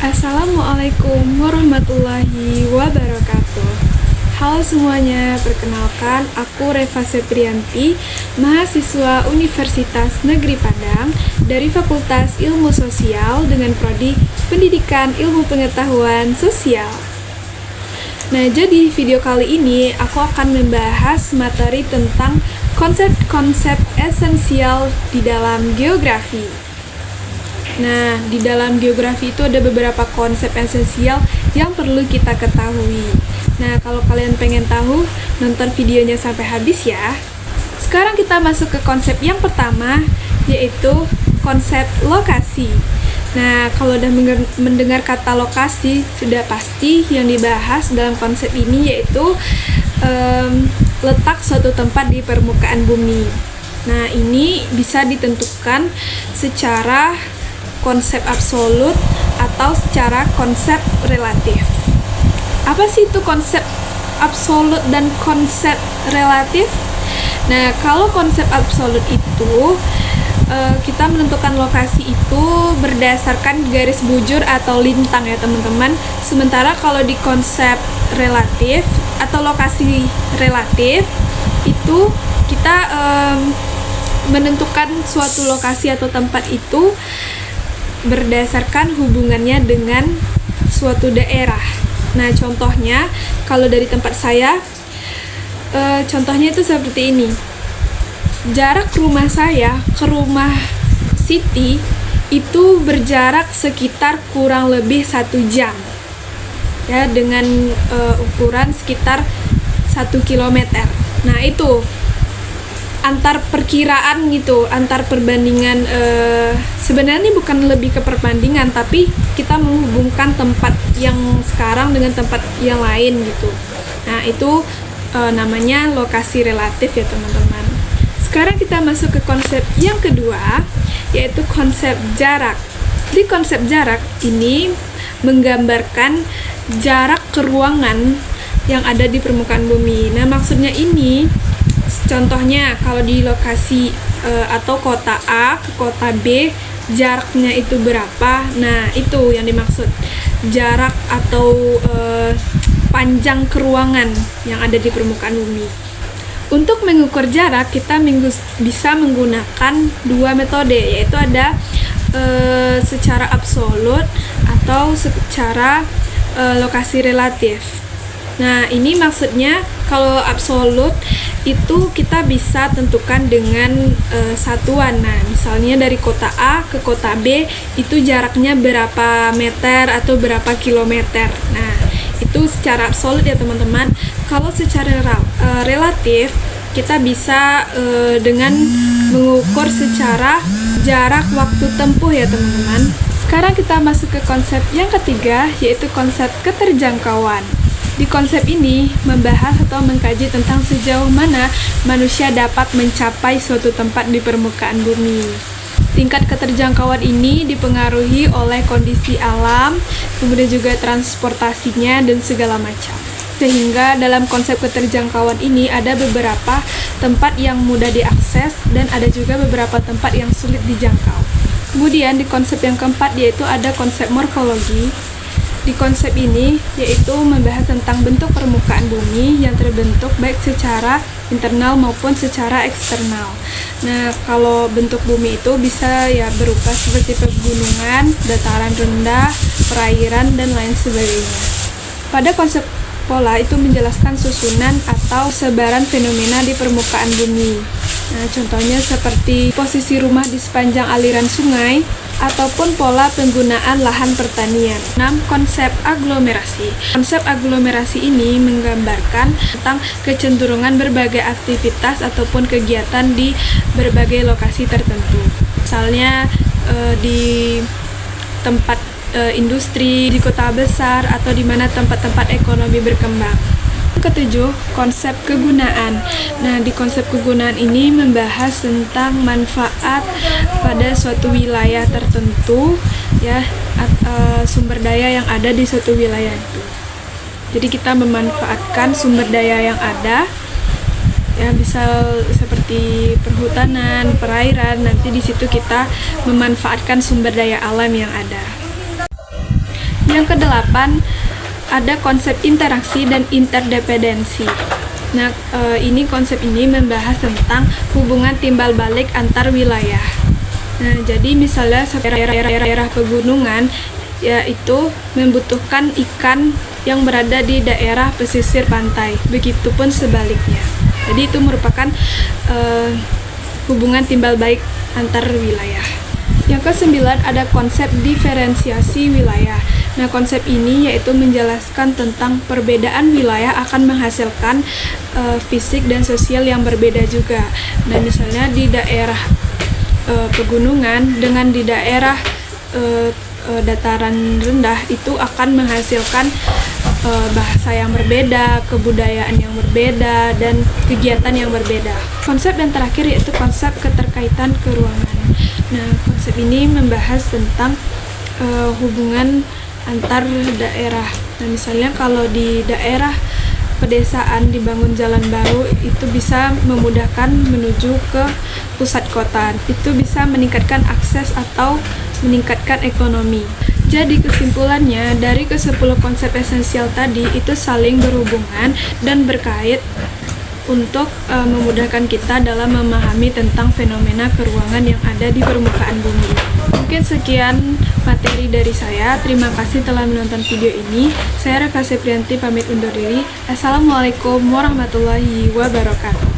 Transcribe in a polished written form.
Assalamualaikum warahmatullahi wabarakatuh. Halo semuanya, perkenalkan aku Reva Seprianti, mahasiswa Universitas Negeri Padang dari Fakultas Ilmu Sosial dengan prodi Pendidikan Ilmu Pengetahuan Sosial. Nah, jadi video kali ini aku akan membahas materi tentang konsep-konsep esensial di dalam geografi. Nah, di dalam geografi itu ada beberapa konsep esensial yang perlu kita ketahui. Nah, kalau kalian pengen tahu, nonton videonya sampai habis ya. Sekarang kita masuk ke konsep yang pertama, yaitu konsep lokasi. Nah, kalau udah mendengar kata lokasi, sudah pasti yang dibahas dalam konsep ini yaitu letak suatu tempat di permukaan bumi. Nah, ini bisa ditentukan secara konsep absolut atau secara konsep relatif. Apa sih itu konsep absolut dan konsep relatif? Nah, kalau konsep absolut itu kita menentukan lokasi itu berdasarkan garis bujur atau lintang ya teman-teman. Sementara kalau di konsep relatif atau lokasi relatif itu kita menentukan suatu lokasi atau tempat itu berdasarkan hubungannya dengan suatu daerah. Nah, contohnya kalau dari tempat saya, contohnya itu seperti ini. Jarak rumah saya ke rumah Siti itu berjarak sekitar kurang lebih 1 jam, ya, dengan ukuran sekitar 1 kilometer. Nah, itu antar perkiraan gitu, antar perbandingan, sebenarnya ini bukan lebih ke perbandingan, tapi kita menghubungkan tempat yang sekarang dengan tempat yang lain gitu. Nah, itu namanya lokasi relatif ya teman-teman. Sekarang kita masuk ke konsep yang kedua, yaitu konsep jarak. Di konsep jarak ini menggambarkan jarak ke ruangan yang ada di permukaan bumi. Nah, maksudnya ini, contohnya kalau di lokasi atau kota A ke kota B, jaraknya itu berapa? Nah, itu yang dimaksud jarak atau panjang ke ruangan yang ada di permukaan bumi. Untuk mengukur jarak, kita bisa menggunakan 2 metode, yaitu ada secara absolut atau secara lokasi relatif. Nah, ini maksudnya kalau absolut itu kita bisa tentukan dengan satuan. Nah, misalnya dari kota A ke kota B itu jaraknya berapa meter atau berapa kilometer. Nah, itu secara absolut ya teman-teman. Kalau secara relatif kita bisa dengan mengukur secara jarak waktu tempuh ya teman-teman. Sekarang kita masuk ke konsep yang ketiga, yaitu konsep keterjangkauan. Di konsep ini membahas atau mengkaji tentang sejauh mana manusia dapat mencapai suatu tempat di permukaan bumi. Tingkat keterjangkauan ini dipengaruhi oleh kondisi alam, kemudian juga transportasinya dan segala macam. Sehingga dalam konsep keterjangkauan ini ada beberapa tempat yang mudah diakses dan ada juga beberapa tempat yang sulit dijangkau. Kemudian di konsep yang keempat yaitu ada konsep morfologi. Di konsep ini yaitu membahas tentang bentuk permukaan bumi yang terbentuk baik secara internal maupun secara eksternal. Nah, kalau bentuk bumi itu bisa ya berupa seperti pegunungan, dataran rendah, perairan, dan lain sebagainya. Pada konsep pola itu menjelaskan susunan atau sebaran fenomena di permukaan bumi. Nah, contohnya seperti posisi rumah di sepanjang aliran sungai ataupun pola penggunaan lahan pertanian. 6. Konsep aglomerasi. Konsep aglomerasi ini menggambarkan tentang kecenderungan berbagai aktivitas ataupun kegiatan di berbagai lokasi tertentu. Misalnya di tempat industri, di kota besar, atau di mana tempat-tempat ekonomi berkembang. Ketujuh, konsep kegunaan. Nah, di konsep kegunaan ini membahas tentang manfaat pada suatu wilayah tertentu, ya, sumber daya yang ada di suatu wilayah itu. Jadi kita memanfaatkan sumber daya yang ada, ya, bisa seperti perhutanan, perairan. Nanti di situ kita memanfaatkan sumber daya alam yang ada. Yang kedelapan, ada konsep interaksi dan interdependensi. Nah, konsep ini membahas tentang hubungan timbal balik antar wilayah. Nah, jadi misalnya daerah pegunungan yaitu membutuhkan ikan yang berada di daerah pesisir pantai. Begitupun sebaliknya. Jadi itu merupakan hubungan timbal balik antar wilayah. Yang kesembilan ada konsep diferensiasi wilayah. Nah, konsep ini yaitu menjelaskan tentang perbedaan wilayah akan menghasilkan fisik dan sosial yang berbeda juga. Nah, misalnya di daerah pegunungan dengan di daerah dataran rendah itu akan menghasilkan bahasa yang berbeda, kebudayaan yang berbeda, dan kegiatan yang berbeda. Konsep yang terakhir yaitu konsep keterkaitan keruangan. Nah, konsep ini membahas tentang hubungan antar daerah. Nah, misalnya kalau di daerah pedesaan dibangun jalan baru, itu bisa memudahkan menuju ke pusat kota. Itu bisa meningkatkan akses atau meningkatkan ekonomi. Jadi kesimpulannya, dari ke-10 konsep esensial tadi itu saling berhubungan dan berkait untuk memudahkan kita dalam memahami tentang fenomena keruangan yang ada di permukaan bumi. Mungkin sekian materi dari saya. Terima kasih telah menonton video ini. Saya Reva Seprianti pamit undur diri. Assalamualaikum warahmatullahi wabarakatuh.